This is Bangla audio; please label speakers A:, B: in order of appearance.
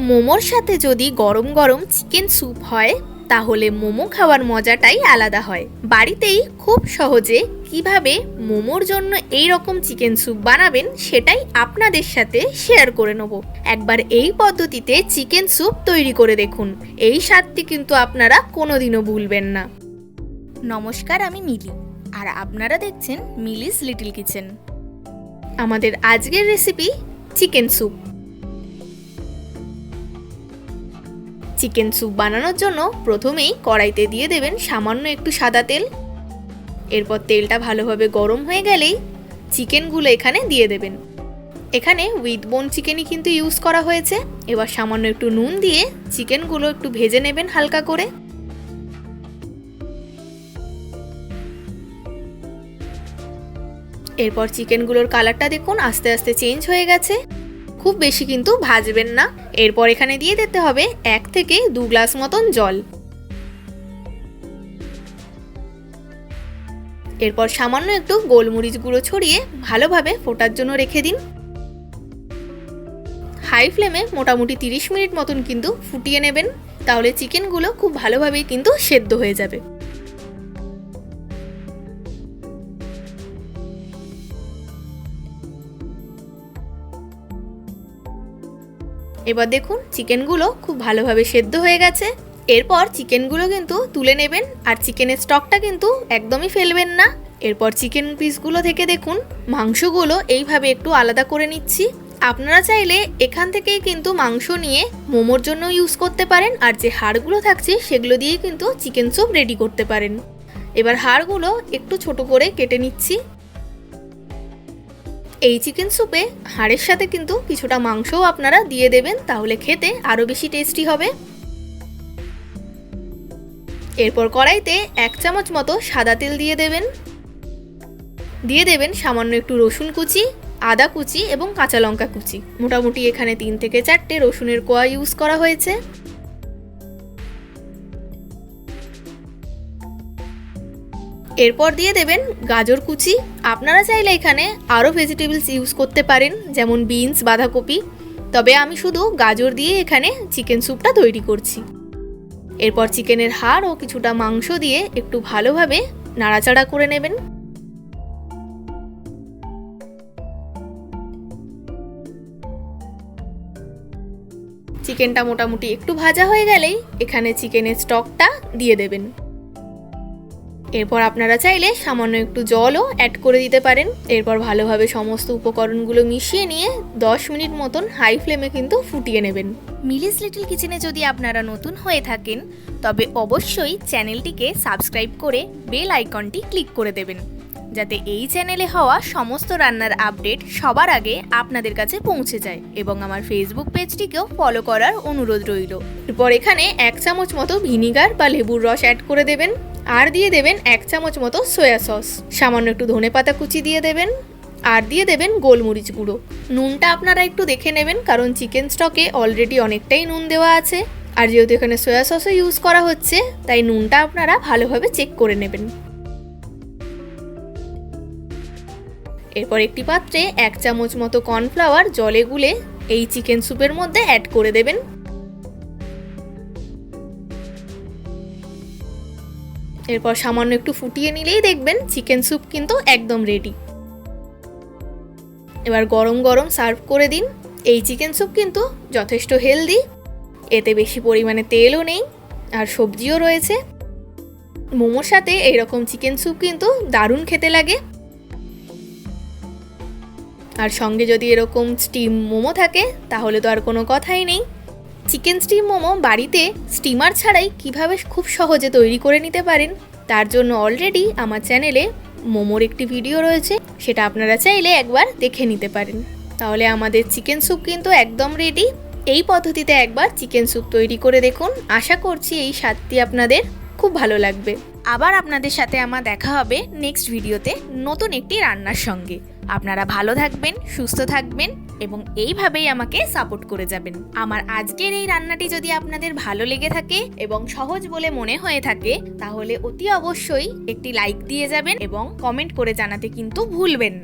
A: মোমোর সাথে যদি গরম গরম চিকেন স্যুপ হয় তাহলে মোমো খাওয়ার মজাটাই আলাদা হয়। বাড়িতেই খুব সহজে কিভাবে মোমোর জন্য এই রকম চিকেন স্যুপ বানাবেন সেটাই আপনাদের সাথে শেয়ার করে নেব। একবার এই পদ্ধতিতে চিকেন স্যুপ তৈরি করে দেখুন, এই স্বাদটি কিন্তু আপনারা কোনোদিনও ভুলবেন না। নমস্কার, আমি মিলি আর আপনারা দেখছেন মিলিস লিটল কিচেন। আমাদের আজকের recipe chicken soup. Chicken soup বানানোর জন্য প্রথমেই কড়াইতে দিয়ে দেবেন সামান্য একটু সাদা তেল। এরপর তেলটা ভালোভাবে গরম হয়ে গেলেই চিকেনগুলো এখানে দিয়ে দেবেন। এখানে উইথ বোন চিকেনই কিন্তু ইউজ করা হয়েছে। এবার সামান্য একটু নুন দিয়ে চিকেনগুলো একটু ভেজে নেবেন হালকা করে। এরপর চিকেনগুলোর কালারটা দেখুন আস্তে আস্তে চেঞ্জ হয়ে গেছে। খুব বেশি কিন্তু ভাজবেন না। এরপর এখানে দিয়ে দিতে হবে 1 থেকে 2 গ্লাস মতন জল। এরপর সামান্য একটু গোলমরিচ গুঁড়ো ছড়িয়ে ভালোভাবে ফোটার জন্য রেখে দিন। হাই ফ্লেমে মোটামুটি 30 মিনিট মতন কিন্তু ফুটিয়ে নেবেন, তাহলে চিকেনগুলো খুব ভালোভাবেই কিন্তু সেদ্ধ হয়ে যাবে। এবার দেখুন চিকেনগুলো খুব ভালোভাবে সেদ্ধ হয়ে গেছে। এরপর চিকেনগুলো কিন্তু তুলে নেবেন, আর চিকেনের স্টকটা কিন্তু একদমই ফেলবেন না। এরপর চিকেন পিসগুলো থেকে দেখুন মাংসগুলো এইভাবে একটু আলাদা করে নিচ্ছি। আপনারা চাইলে এখান থেকেই কিন্তু মাংস নিয়ে মোমোর জন্য ইউজ করতে পারেন, আর যে হাড়গুলো থাকছে সেগুলো দিয়ে কিন্তু চিকেন স্যুপ রেডি করতে পারেন। এবার হাড়গুলো একটু ছোট করে কেটে নিচ্ছি। এই চিকেন স্যুপে হাড়ের সাথে কিন্তু কিছুটা মাংসও আপনারা দিয়ে দেবেন, তাহলে খেতে আরও বেশি টেস্টি হবে। এরপর কড়াইতে 1 চামচ মতো সাদা তেল দিয়ে দেবেন সামান্য একটু রসুন কুচি, আদা কুচি এবং কাঁচা লঙ্কা কুচি। মোটামুটি এখানে 3 থেকে 4টে রসুনের কোয়া ইউজ করা হয়েছে। এরপর দিয়ে দেবেন গাজর কুচি। আপনারা চাইলে এখানে আরও ভেজিটেবলস ইউজ করতে পারেন, যেমন বিনস, বাঁধাকপি, তবে আমি শুধু গাজর দিয়ে এখানে চিকেন স্যুপটা তৈরি করছি। এরপর চিকেনের হাড় ও কিছুটা মাংস দিয়ে একটু ভালোভাবে নাড়াচাড়া করে নেবেন। চিকেনটা মোটামুটি একটু ভাজা হয়ে গেলেই এখানে চিকেনের স্টকটা দিয়ে দেবেন। এরপর আপনারা চাইলে সামান্য একটু জলও অ্যাড করে দিতে পারেন। এরপর ভালোভাবে সমস্ত উপকরণগুলো মিশিয়ে নিয়ে 10 মিনিট মতন হাই ফ্লেমে কিন্তু ফুটিয়ে নেবেন। মিলিস লিটল কিচেনে যদি আপনারা নতুন হয়ে থাকেন তবে অবশ্যই চ্যানেলটিকে সাবস্ক্রাইব করে বেল আইকনটি ক্লিক করে দেবেন, যাতে এই চ্যানেলে হওয়া সমস্ত রান্নার আপডেট সবার আগে আপনাদের কাছে পৌঁছে যায়। এবং আমার ফেসবুক পেজটিকেও ফলো করার অনুরোধ রইল। এরপর এখানে 1 চামচ মতো ভিনিগার বা লেবুর রস অ্যাড করে দেবেন, আর দিয়ে দেবেন 1 চামচ মতো সয়া সস। সামান্য একটু ধনেপাতা কুচি দিয়ে দেবেন, আর দিয়ে দেবেন গোলমরিচ গুঁড়ো। নুনটা আপনারা একটু দেখে নেবেন, কারণ চিকেন স্টকে অলরেডি অনেকটাই নুন দেওয়া আছে, আর যেহেতু এখানে সয়া সসও ইউজ করা হচ্ছে তাই নুনটা আপনারা ভালোভাবে চেক করে নেবেন। এরপর একটি পাত্রে 1 চামচ মতো কর্নফ্লাওয়ার জলে গুলে এই চিকেন স্যুপের মধ্যে অ্যাড করে দেবেন। এরপর সামান্য একটু ফুটিয়ে নিলেই দেখবেন চিকেন স্যুপ কিন্তু একদম রেডি। এবার গরম গরম সার্ভ করে দিন। এই চিকেন স্যুপ কিন্তু যথেষ্ট হেলদি, এতে বেশি পরিমাণে তেলও নেই আর সবজিও রয়েছে। মোমোর সাথে এইরকম চিকেন স্যুপ কিন্তু দারুণ খেতে লাগে। আর সঙ্গে যদি এরকম স্টিম মোমো থাকে তাহলে তো আর কোনো কথাই নেই। চিকেন স্টিম মোমো বাড়িতে স্টিমার ছাড়াই কিভাবে খুব সহজে তৈরি করে নিতে পারেন তার জন্য অলরেডি আমার চ্যানেলে মোমোর একটি ভিডিও রয়েছে, সেটা আপনারা চাইলে একবার দেখে নিতে পারেন। তাহলে আমাদের চিকেন স্যুপ কিন্তু একদম রেডি। এই পদ্ধতিতে একবার চিকেন স্যুপ তৈরি করে দেখুন, আশা করছি এই স্বাদটি আপনাদের খুব ভালো লাগবে। আবার আপনাদের সাথে আমার দেখা হবে নেক্সট ভিডিওতে নতুন একটি রান্নার সঙ্গে। আপনারা ভালো থাকবেন, সুস্থ থাকবেন এবং এইভাবেই আমাকে সাপোর্ট করে যাবেন। আমার আজকের এই রান্নাটি যদি আপনাদের ভালো লেগে থাকে এবং সহজ বলে মনে হয়ে থাকে তাহলে অতি অবশ্যই একটি লাইক দিয়ে যাবেন এবং কমেন্ট করে জানাতে কিন্তু ভুলবেন না।